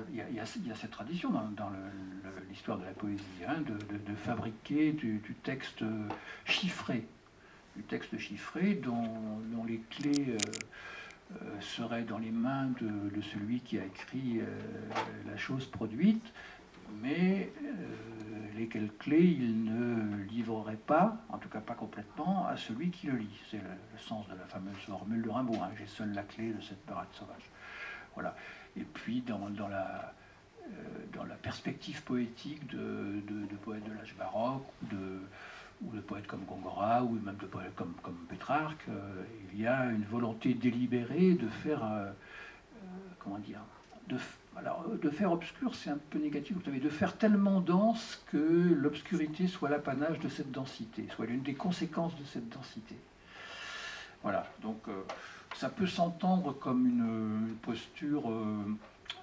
Il y a cette tradition dans l'histoire de la poésie, hein, de fabriquer du texte chiffré, dont les clés seraient dans les mains de celui qui a écrit la chose produite, mais lesquelles clés il ne livrerait pas, en tout cas pas complètement, à celui qui le lit. C'est le sens de la fameuse formule de Rimbaud, hein, j'ai seul la clé de cette baraque sauvage. Voilà. Et puis dans la perspective poétique de poètes de l'âge baroque, ou de poètes comme Gongora, ou même de poètes comme Pétrarque, il y a une volonté délibérée de faire, comment dire, de faire obscur, c'est un peu négatif, vous savez, de faire tellement dense que l'obscurité soit l'apanage de cette densité, soit l'une des conséquences de cette densité. Voilà, donc ça peut s'entendre comme une posture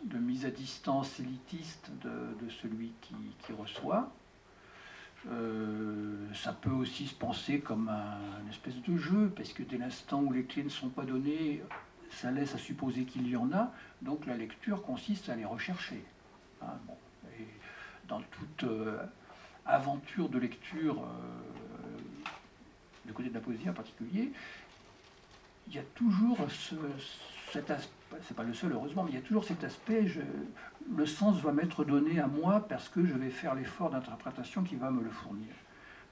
de mise à distance élitiste de celui qui reçoit. Ça peut aussi se penser comme une espèce de jeu, parce que dès l'instant où les clés ne sont pas données, ça laisse à supposer qu'il y en a, donc la lecture consiste à les rechercher. Hein, bon. Et dans toute aventure de lecture, du côté de la poésie en particulier, il y a toujours cet aspect, c'est pas le seul heureusement, mais il y a toujours cet aspect, le sens va m'être donné à moi parce que je vais faire l'effort d'interprétation qui va me le fournir.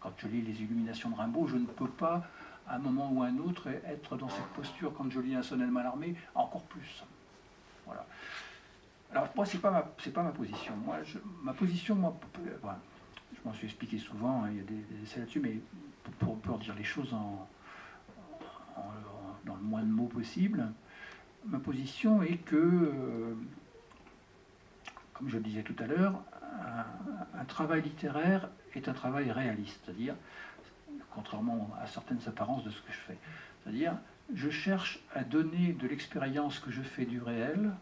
Quand je lis les Illuminations de Rimbaud, je ne peux pas, à un moment ou à un autre, être dans cette posture. Quand je lis un sonnet de Mallarmé, encore plus. Voilà. Alors moi, c'est pas ma position. Ma position, je m'en suis expliqué souvent, hein, il y a des essais là-dessus, mais pour dire les choses dans le moins de mots possible, ma position est que, comme je le disais tout à l'heure, un travail littéraire est un travail réaliste, c'est-à-dire, contrairement à certaines apparences de ce que je fais, c'est-à-dire, je cherche à donner de l'expérience que je fais du réel,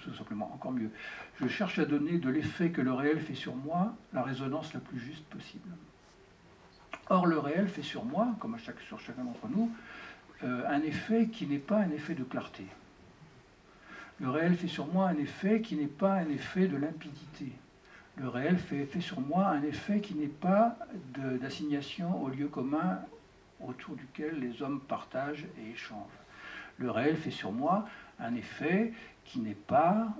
tout simplement, encore mieux, je cherche à donner de l'effet que le réel fait sur moi la résonance la plus juste possible. Or, le réel fait sur moi, comme sur chacun d'entre nous, un effet qui n'est pas un effet de clarté. Le réel fait sur moi un effet qui n'est pas un effet de limpidité. Le réel fait sur moi un effet qui n'est pas d'assignation au lieu commun autour duquel les hommes partagent et échangent. Le réel fait sur moi un effet qui n'est pas,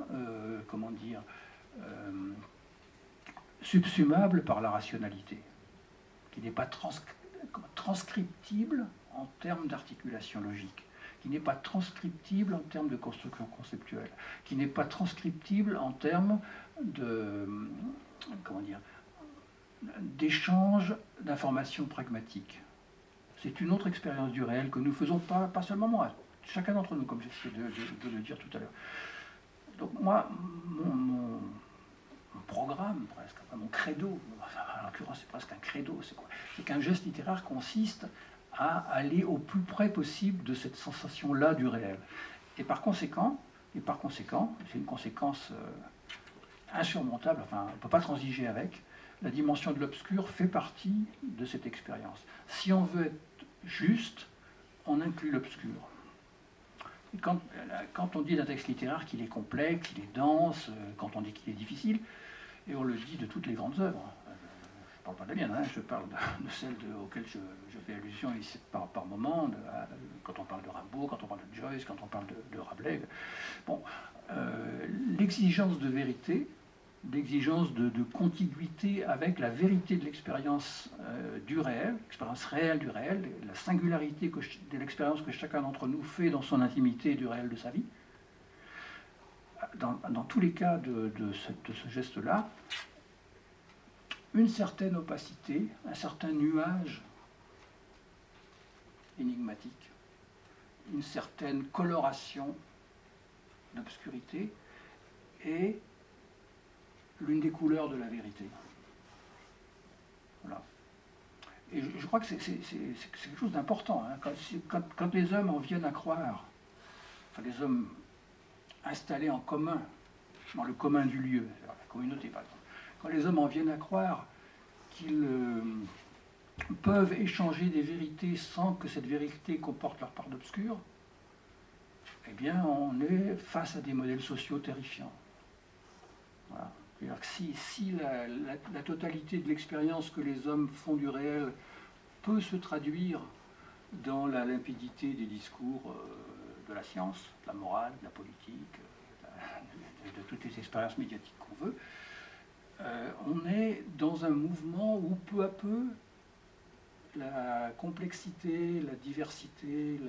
subsumable par la rationalité, qui n'est pas transcriptible en termes d'articulation logique, qui n'est pas transcriptible en termes de construction conceptuelle, qui n'est pas transcriptible en termes d'échange d'informations pragmatiques. C'est une autre expérience du réel que nous faisons pas seulement moi, chacun d'entre nous, comme j'essaie de le dire tout à l'heure. Donc moi, mon programme, presque, enfin, mon credo, en l'occurrence c'est presque un credo, c'est quoi? C'est qu'un geste littéraire consiste à aller au plus près possible de cette sensation-là du réel. Et par conséquent, c'est une conséquence insurmontable, enfin on ne peut pas transiger avec, la dimension de l'obscur fait partie de cette expérience. Si on veut être juste, on inclut l'obscur. Et quand on dit d'un texte littéraire qu'il est complexe, qu'il est dense, quand on dit qu'il est difficile, et on le dit de toutes les grandes œuvres, je ne parle pas de la mienne, hein, je parle de celles auxquelles je fais allusion ici par moment, quand on parle de Rimbaud, quand on parle de Joyce, quand on parle de Rabelais. Bon, l'exigence de vérité, l'exigence de contiguïté avec la vérité de l'expérience du réel, l'expérience réelle du réel, la singularité de l'expérience que chacun d'entre nous fait dans son intimité du réel de sa vie. Dans tous les cas de ce geste-là, une certaine opacité, un certain nuage énigmatique, une certaine coloration d'obscurité est l'une des couleurs de la vérité. Voilà. Et je crois que c'est quelque chose d'important. Hein. Quand les hommes en viennent à croire, enfin les hommes installés en commun, dans le commun du lieu, la communauté par exemple, quand les hommes en viennent à croire qu'ils peuvent échanger des vérités sans que cette vérité comporte leur part d'obscur, eh bien, on est face à des modèles sociaux terrifiants. Voilà. C'est-à-dire que si la totalité de l'expérience que les hommes font du réel peut se traduire dans la limpidité des discours de la science, de la morale, de la politique, de toutes les expériences médiatiques qu'on veut, on est dans un mouvement où peu à peu la complexité, la diversité,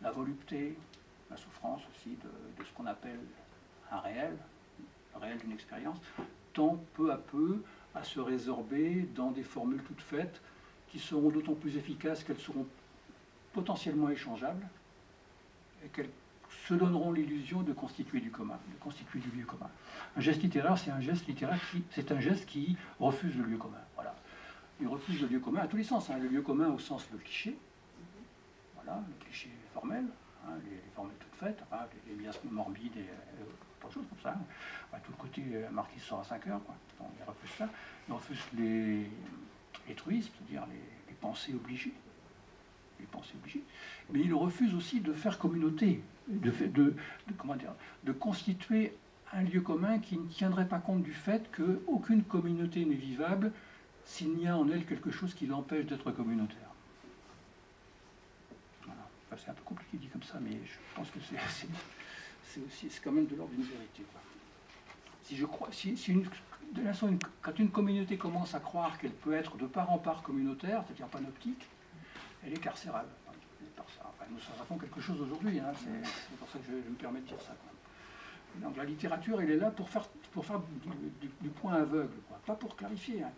la volupté, la souffrance aussi de ce qu'on appelle un réel, le réel d'une expérience, tend peu à peu à se résorber dans des formules toutes faites qui seront d'autant plus efficaces qu'elles seront potentiellement échangeables et qu'elles se donneront l'illusion de constituer du commun, de constituer du lieu commun. Un geste littéraire, c'est un geste littéraire qui refuse le lieu commun. Voilà. Il refuse le lieu commun à tous les sens. Hein. Le lieu commun au sens de cliché, voilà, le cliché formel, hein, les formules toutes faites, hein, les miasmes morbides et autre chose comme ça. Hein. Enfin, tout le côté marquise sort à 5 heures. Quoi. Donc, il refuse ça. Il refuse les truismes, c'est-à-dire les pensées obligées. Les pensées obligées. Mais il refuse aussi de faire communauté, de constituer un lieu commun qui ne tiendrait pas compte du fait qu'aucune communauté n'est vivable s'il n'y a en elle quelque chose qui l'empêche d'être communautaire. Voilà. Enfin, c'est un peu compliqué dit comme ça, mais je pense que c'est quand même de l'ordre d'une vérité. Quoi. Si je crois, quand une communauté commence à croire qu'elle peut être de part en part communautaire, c'est-à-dire panoptique, elle est carcérale. Enfin, nous savons quelque chose aujourd'hui, hein, c'est pour ça que je me permets de dire ça. Quoi. Donc la littérature, elle est là pour faire du point aveugle, quoi. Pas pour clarifier, hein,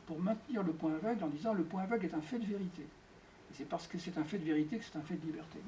pour maintenir le point aveugle en disant le point aveugle est un fait de vérité. Et c'est parce que c'est un fait de vérité que c'est un fait de liberté.